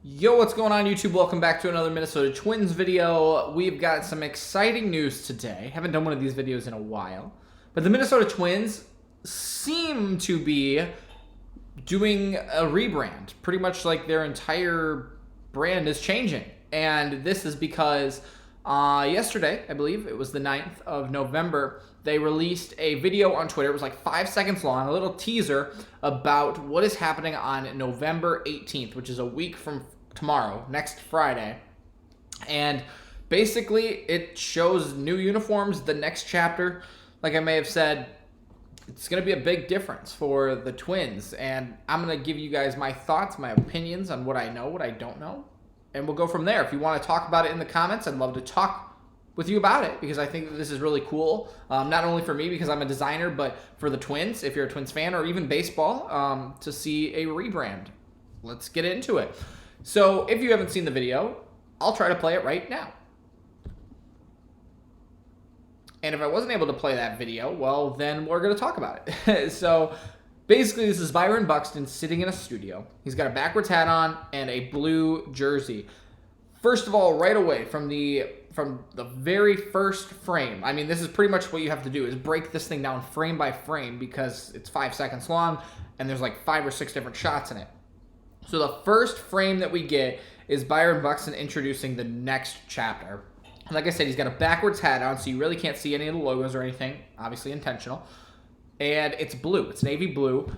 Yo, what's going on YouTube? Welcome back to another Minnesota Twins video. We've got some exciting news today. Haven't done one of these videos in a while. But the Minnesota Twins seem to be doing a rebrand. Pretty much like their entire brand is changing. And this is because yesterday, I believe, it was the 9th of November, they released a video on Twitter. It was like 5 seconds long, a little teaser about what is happening on November 18th, which is a week from tomorrow, next Friday. And basically, it shows new uniforms, the next chapter. Like I may have said, it's going to be a big difference for the Twins. And I'm going to give you guys my thoughts, my opinions on what I know, what I don't know. And we'll go from there. If you want to talk about it in the comments, I'd love to talk with you about it because I think that this is really cool. Not only for me because I'm a designer, but for the Twins, if you're a Twins fan, or even baseball, to see a rebrand. Let's get into it. So if you haven't seen the video, I'll try to play it right now. And if I wasn't able to play that video, well, then we're going to talk about it. So basically, this is Byron Buxton sitting in a studio. He's got a backwards hat on and a blue jersey. First of all, right away from the very first frame, I mean, this is pretty much what you have to do is break this thing down frame by frame because it's 5 seconds long and there's like 5 or 6 different shots in it. So the first frame that we get is Byron Buxton introducing the next chapter. Like I said, he's got a backwards hat on, so you really can't see any of the logos or anything. Obviously intentional. And it's blue. It's navy blue.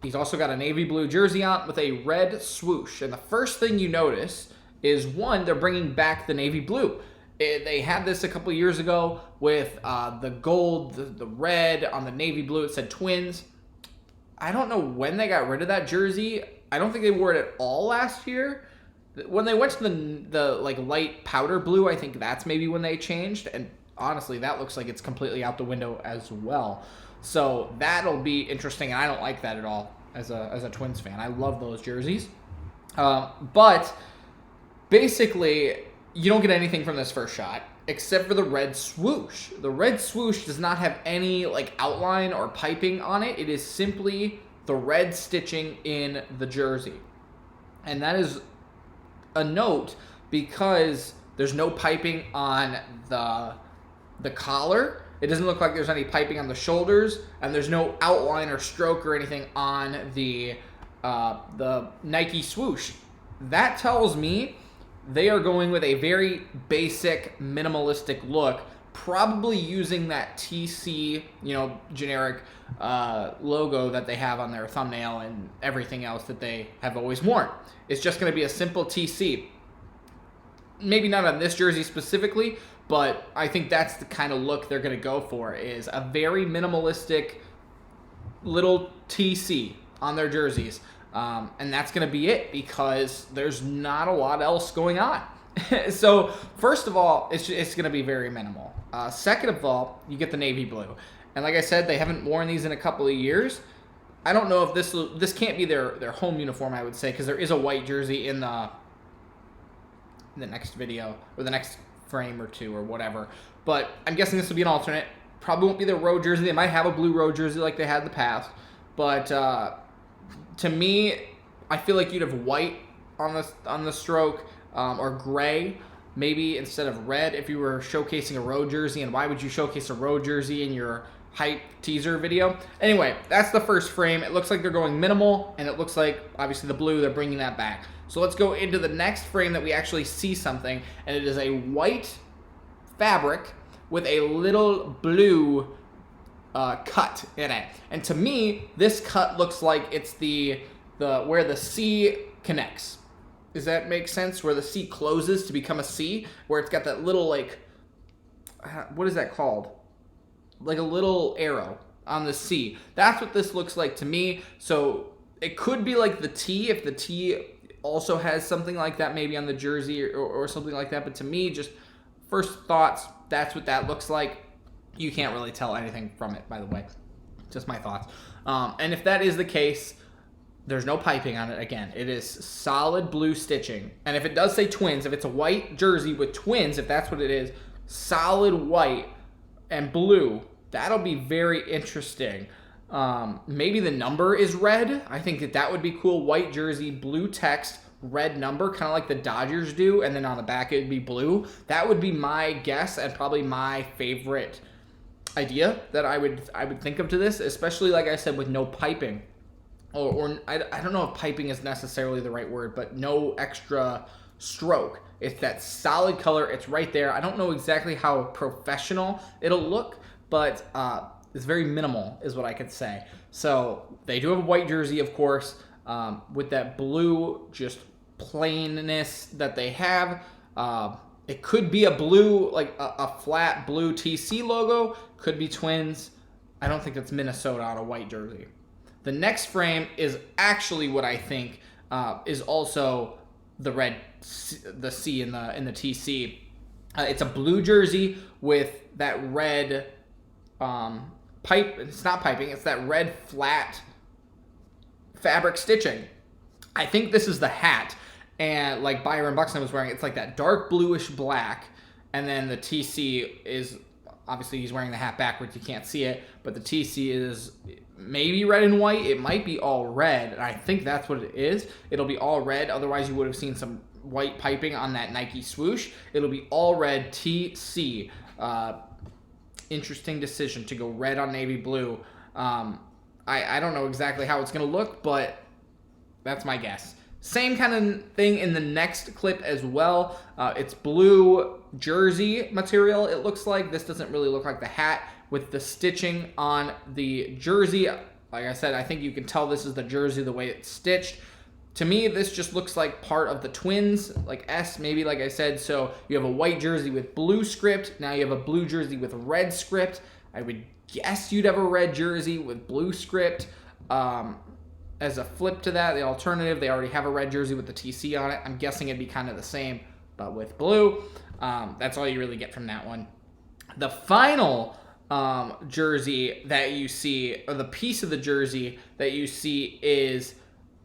He's also got a navy blue jersey on with a red swoosh. And the first thing you notice is, one, they're bringing back the navy blue. They had this a couple years ago with the gold, the red on the navy blue. It said Twins. I don't know when they got rid of that jersey. I don't think they wore it at all last year. When they went to the like light powder blue, I think that's maybe when they changed. And honestly, that looks like it's completely out the window as well. So that'll be interesting, and I don't like that at all as a Twins fan. I love those jerseys. But basically, you don't get anything from this first shot except for the red swoosh. The red swoosh does not have any like outline or piping on it. It is simply the red stitching in the jersey. And that is a note because there's no piping on the collar. It doesn't look like there's any piping on the shoulders, and there's no outline or stroke or anything on the Nike swoosh. That tells me they are going with a very basic, minimalistic look, probably using that TC, generic logo that they have on their thumbnail and everything else that they have always worn. It's just going to be a simple TC. Maybe not on this jersey specifically, but I think that's the kind of look they're going to go for, is a very minimalistic little TC on their jerseys. And that's going to be it because there's not a lot else going on. So first of all, it's going to be very minimal. Second of all, you get the navy blue. And like I said, they haven't worn these in a couple of years. I don't know if this can't be their home uniform, I would say, because there is a white jersey in the next video, or the next frame or two or whatever. But I'm guessing this will be an alternate. Probably won't be their road jersey. They might have a blue road jersey like they had in the past. But to me, I feel like you'd have white on the stroke, or gray, maybe instead of red if you were showcasing a road jersey. And why would you showcase a road jersey in your hype teaser video? Anyway, that's the first frame. It looks like they're going minimal, and it looks like, obviously, the blue, they're bringing that back. So let's go into the next frame that we actually see something, and it is a white fabric with a little blue cut in it. And to me, this cut looks like it's the where the C connects. Does that make sense? Where the C closes to become a C, where it's got that little, like, what is that called? Like a little arrow on the C. That's what this looks like to me. So it could be like the T, if the T also has something like that maybe on the jersey or something like that. But to me, just first thoughts, that's what that looks like. You can't really tell anything from it, by the way. Just my thoughts. And if that is the case, there's no piping on it. Again, it is solid blue stitching. And if it does say Twins, if it's a white jersey with Twins, if that's what it is, solid white and blue, that'll be very interesting. Maybe the number is red. I think that would be cool. White jersey, blue text, red number, kind of like the Dodgers do, and then on the back it would be blue. That would be my guess and probably my favorite idea that I would think of to this, especially like I said with no piping, or I don't know if piping is necessarily the right word, but no extra stroke. It's that solid color. It's right there. I don't know exactly how professional it'll look, but it's very minimal is what I could say. So they do have a white jersey, of course, with that blue just plainness that they have. It could be a blue, like a flat blue TC logo. Could be Twins. I don't think it's Minnesota on a white jersey. The next frame is actually what I think is also the red, the C in the TC. It's a blue jersey with that red pipe. It's not piping. It's that red flat fabric stitching. I think this is the hat. And like Byron Buxton was wearing, it's like that dark bluish black. And then the TC is, obviously he's wearing the hat backwards. You can't see it. But the TC is maybe red and white. It might be all red. And I think that's what it is. It'll be all red. Otherwise you would have seen some white piping on that Nike swoosh. It'll be all red TC. Interesting decision to go red on navy blue. I don't know exactly how it's going to look, but that's my guess. Same kind of thing in the next clip as well. It's blue jersey material, it looks like. This doesn't really look like the hat with the stitching on the jersey. Like I said, I think you can tell this is the jersey the way it's stitched. To me, this just looks like part of the Twins, like S, maybe, like I said. So you have a white jersey with blue script. Now you have a blue jersey with red script. I would guess you'd have a red jersey with blue script. As a flip to that, the alternative, they already have a red jersey with the TC on it. I'm guessing it'd be kind of the same, but with blue. That's all you really get from that one. The final jersey that you see, or the piece of the jersey that you see, is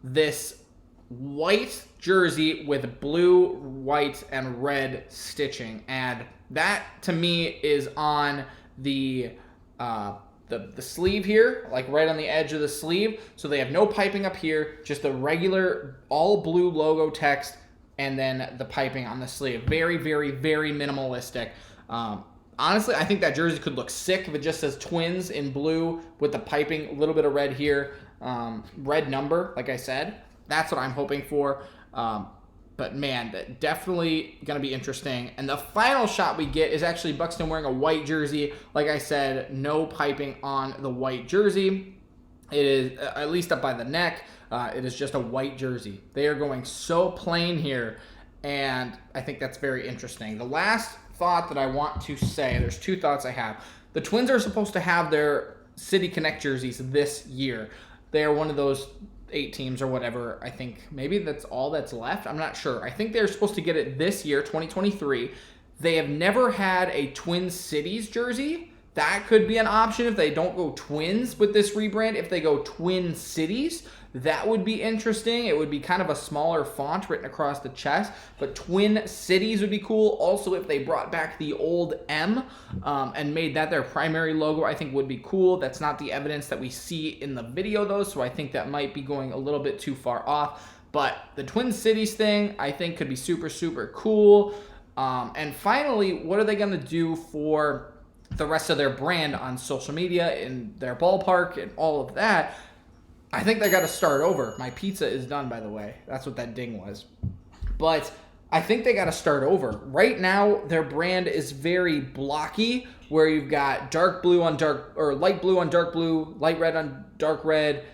this white jersey with blue, white, and red stitching. And that, to me, is on the sleeve here, like right on the edge of the sleeve. So they have no piping up here, just the regular all blue logo text, and then the piping on the sleeve. Very, very, very minimalistic. Honestly, I think that jersey could look sick if it just says Twins in blue with the piping, a little bit of red here, red number, like I said. That's what I'm hoping for. But man, that definitely going to be interesting. And the final shot we get is actually Buxton wearing a white jersey. Like I said, no piping on the white jersey. It is, at least up by the neck, it is just a white jersey. They are going so plain here, and I think that's very interesting. The last thought that I want to say, there's two thoughts I have. The Twins are supposed to have their City Connect jerseys this year. They are one of those 8 teams or whatever. I think maybe that's all that's left. I'm not sure. I think they're supposed to get it this year, 2023. They have never had a Twin Cities jersey. That could be an option if they don't go Twins with this rebrand. If they go Twin Cities, that would be interesting. It would be kind of a smaller font written across the chest, but Twin Cities would be cool. Also, if they brought back the old M and made that their primary logo, I think would be cool. That's not the evidence that we see in the video, though, so I think that might be going a little bit too far off. But the Twin Cities thing, I think, could be super, super cool. And finally, what are they going to do for the rest of their brand on social media, in their ballpark, and all of that? I think they got to start over. My pizza is done, by the way. That's what that ding was. But I think they got to start over. Right now, their brand is very blocky, where you've got dark blue on dark, or light blue on dark blue, light red on dark red.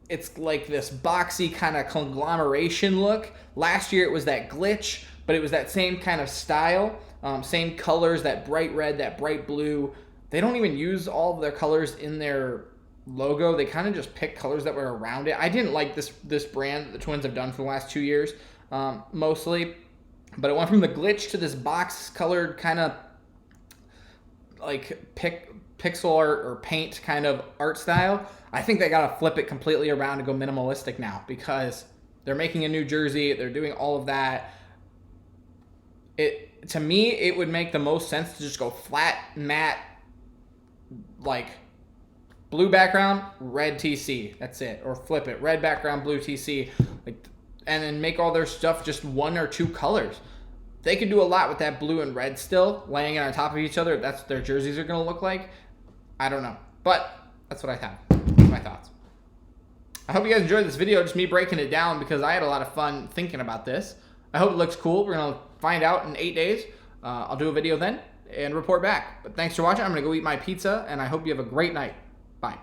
It's like this boxy kind of conglomeration look. Last year, it was that glitch, but it was that same kind of style. Same colors, that bright red, that bright blue. They don't even use all of their colors in their logo. They kind of just pick colors that were around it. I didn't like this brand that the Twins have done for the last 2 years, mostly. But it went from the glitch to this box colored kind of like pixel art or paint kind of art style. I think they got to flip it completely around and go minimalistic now, because they're making a new jersey. They're doing all of that. To me, it would make the most sense to just go flat, matte, like blue background, red TC. That's it. Or flip it. Red background, blue TC. And then make all their stuff just 1 or 2 colors. They could do a lot with that blue and red still, laying it on top of each other. That's what their jerseys are going to look like. I don't know. But that's what I have. That's my thoughts. I hope you guys enjoyed this video, just me breaking it down, because I had a lot of fun thinking about this. I hope it looks cool. We're going to find out in 8 days. I'll do a video then and report back. But thanks for watching. I'm going to go eat my pizza, and I hope you have a great night. Bye.